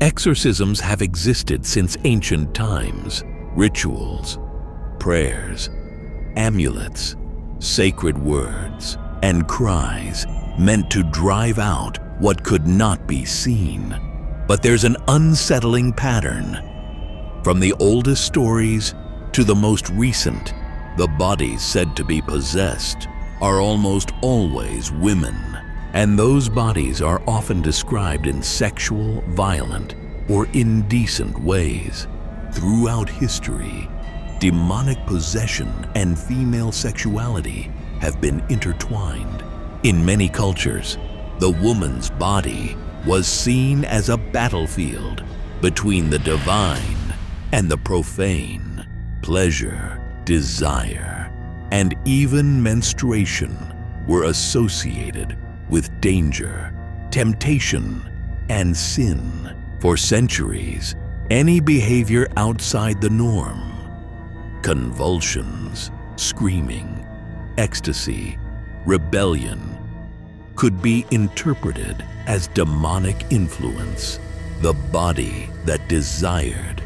Exorcisms have existed since ancient times. Rituals, prayers, amulets, sacred words, and cries meant to drive out what could not be seen. But there's an unsettling pattern. From the oldest stories to the most recent, the bodies said to be possessed are almost always women, and those bodies are often described in sexual, violent, or indecent ways. Throughout history, demonic possession and female sexuality have been intertwined. In many cultures, the woman's body was seen as a battlefield between the divine and the profane. Pleasure, desire, and even menstruation were associated with danger, temptation, and sin. For centuries, any behavior outside the norm, convulsions, screaming, ecstasy, rebellion, could be interpreted as demonic influence. The body that desired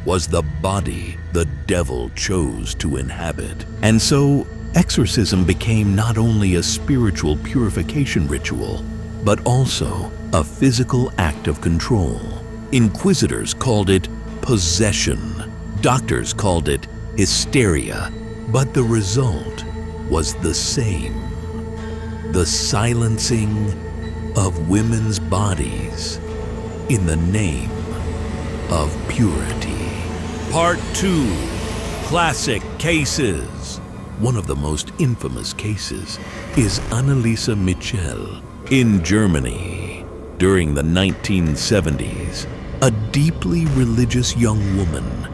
was the body the devil chose to inhabit. And so, exorcism became not only a spiritual purification ritual, but also a physical act of control. Inquisitors called it possession. Doctors called it hysteria. But the result was the same: the silencing of women's bodies in the name of purity. Part 2. Classic Cases. One of the most infamous cases is Anneliese Michel. In Germany, during the 1970s, a deeply religious young woman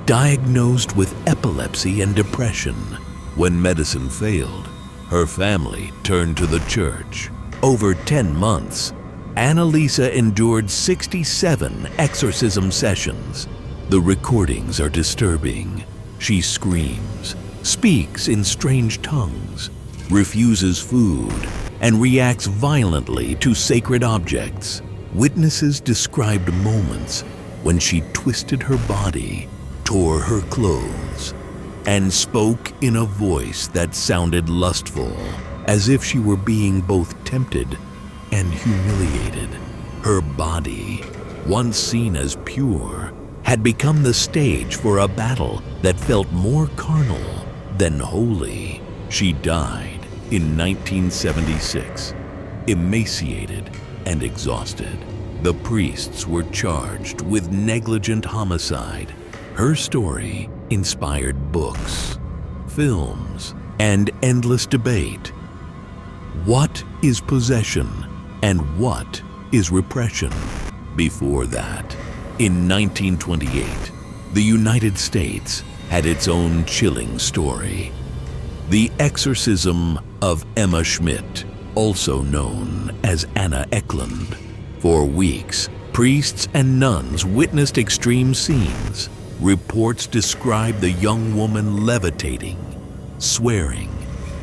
diagnosed with epilepsy and depression. When medicine failed, her family turned to the church. Over 10 months, Anneliese endured 67 exorcism sessions. The recordings are disturbing. She screams, speaks in strange tongues, refuses food, and reacts violently to sacred objects. Witnesses described moments when she twisted her body, tore her clothes, and spoke in a voice that sounded lustful, as if she were being both tempted and humiliated. Her body, once seen as pure, had become the stage for a battle that felt more carnal than holy. She died in 1976, emaciated and exhausted. The priests were charged with negligent homicide. Her story inspired books, films, and endless debate. What is possession and what is repression? Before that, in 1928, the United States had its own chilling story: the exorcism of Emma Schmidt, also known as Anna Eklund. For weeks, priests and nuns witnessed extreme scenes. Reports described the young woman levitating, swearing,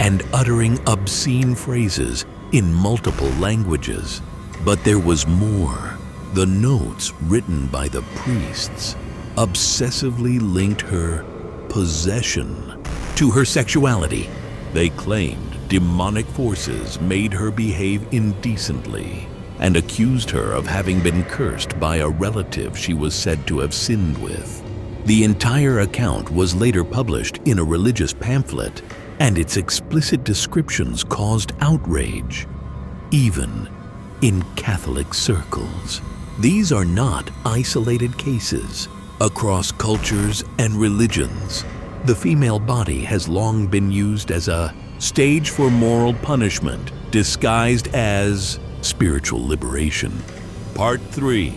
and uttering obscene phrases in multiple languages. But there was more. The notes written by the priests obsessively linked her possession to her sexuality. They claimed demonic forces made her behave indecently and accused her of having been cursed by a relative she was said to have sinned with. The entire account was later published in a religious pamphlet, and its explicit descriptions caused outrage, even in Catholic circles. These are not isolated cases. Across cultures and religions, the female body has long been used as a stage for moral punishment, disguised as spiritual liberation. Part 3.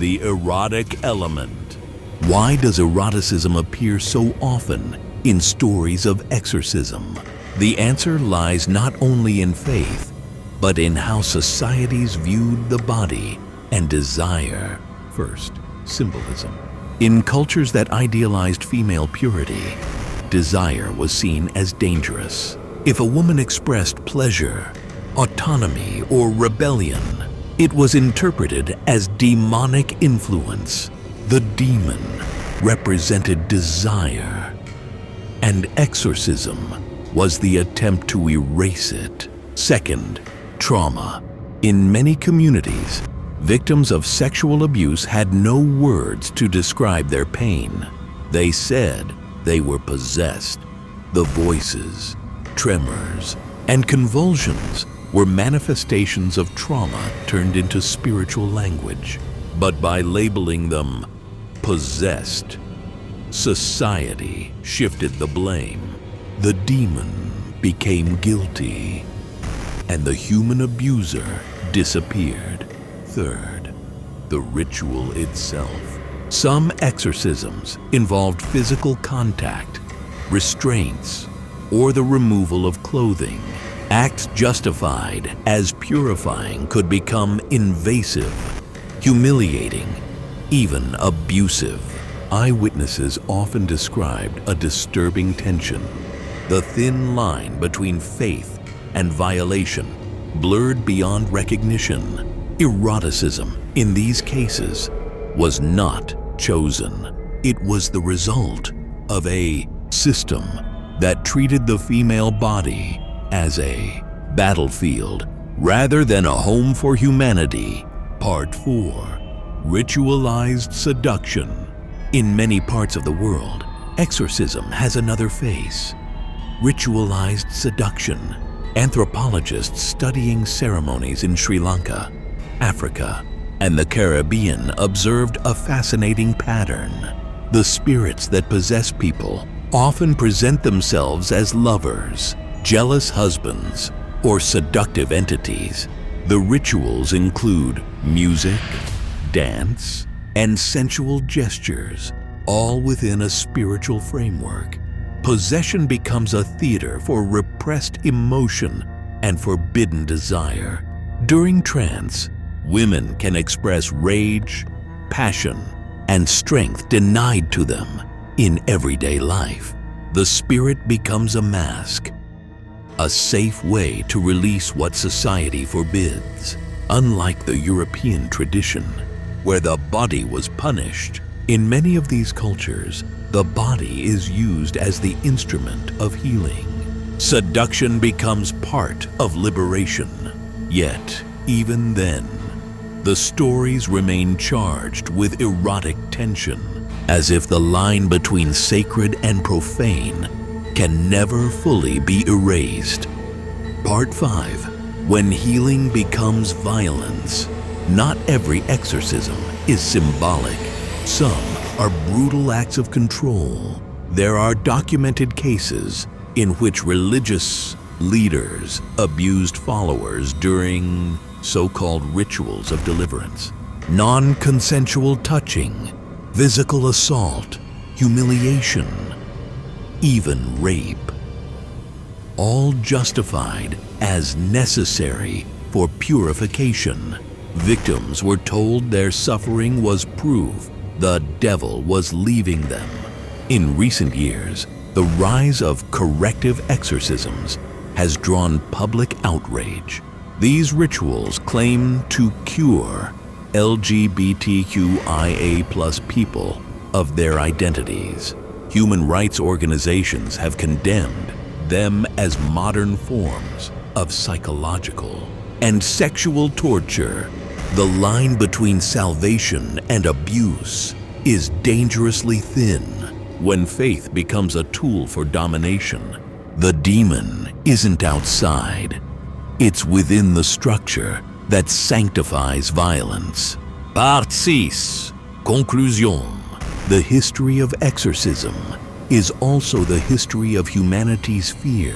The erotic element. Why does eroticism appear so often in stories of exorcism? The answer lies not only in faith, but in how societies viewed the body and desire. First, symbolism. In cultures that idealized female purity, desire was seen as dangerous. If a woman expressed pleasure, autonomy, or rebellion, It was interpreted as demonic influence. The demon represented desire, and exorcism was the attempt to erase it. Second, trauma. In many communities, victims of sexual abuse had no words to describe their pain. They said they were possessed. The voices, tremors, and convulsions were manifestations of trauma turned into spiritual language. But by labeling them possessed, society shifted the blame. The demon became guilty, and the human abuser disappeared. Third, the ritual itself. Some exorcisms involved physical contact, restraints, or the removal of clothing. Acts justified as purifying could become invasive, humiliating, even abusive. Eyewitnesses often described a disturbing tension. The thin line between faith and violation blurred beyond recognition. Eroticism, in these cases, was not chosen. It was the result of a system that treated the female body as a battlefield rather than a home for humanity. Part 4. Ritualized seduction. In many parts of the world, exorcism has another face. Ritualized seduction. Anthropologists studying ceremonies in Sri Lanka, Africa, and the Caribbean observed a fascinating pattern. The spirits that possess people often present themselves as lovers, jealous husbands, or seductive entities. The rituals include music, dance, and sensual gestures, all within a spiritual framework. Possession becomes a theater for repressed emotion and forbidden desire. During trance, women can express rage, passion, and strength denied to them in everyday life. The spirit becomes a mask, a safe way to release what society forbids. Unlike the European tradition, where the body was punished, in many of these cultures, the body is used as the instrument of healing. Seduction becomes part of liberation. Yet, even then, the stories remain charged with erotic tension, as if the line between sacred and profane can never fully be erased. Part 5. When healing becomes violence. Not every exorcism is symbolic. Some are brutal acts of control. There are documented cases in which religious leaders abused followers during so-called rituals of deliverance. Non-consensual touching, physical assault, humiliation, even rape. All justified as necessary for purification. Victims were told their suffering was proof the devil was leaving them. In recent years, the rise of corrective exorcisms has drawn public outrage. These rituals claim to cure LGBTQIA+ people of their identities. Human rights organizations have condemned them as modern forms of psychological and sexual torture. The line between salvation and abuse is dangerously thin when faith becomes a tool for domination. The demon isn't outside. It's within the structure that sanctifies violence. Part 6. Conclusion. The history of exorcism is also the history of humanity's fear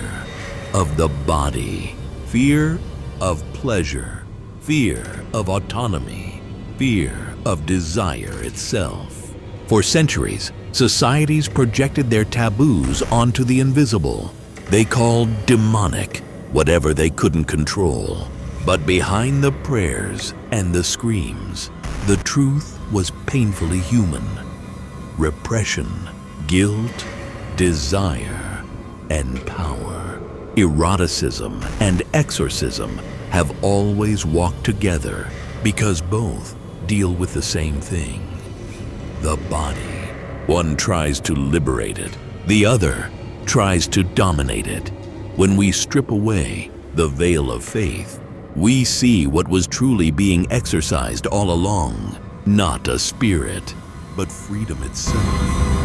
of the body, fear of pleasure, fear of autonomy, fear of desire itself. For centuries, societies projected their taboos onto the invisible. They called demonic whatever they couldn't control. But behind the prayers and the screams, the truth was painfully human. Repression, guilt, desire, and power. Eroticism and exorcism have always walked together because both deal with the same thing, the body. One tries to liberate it, the other tries to dominate it. When we strip away the veil of faith, we see what was truly being exorcised all along, not a spirit, but freedom itself.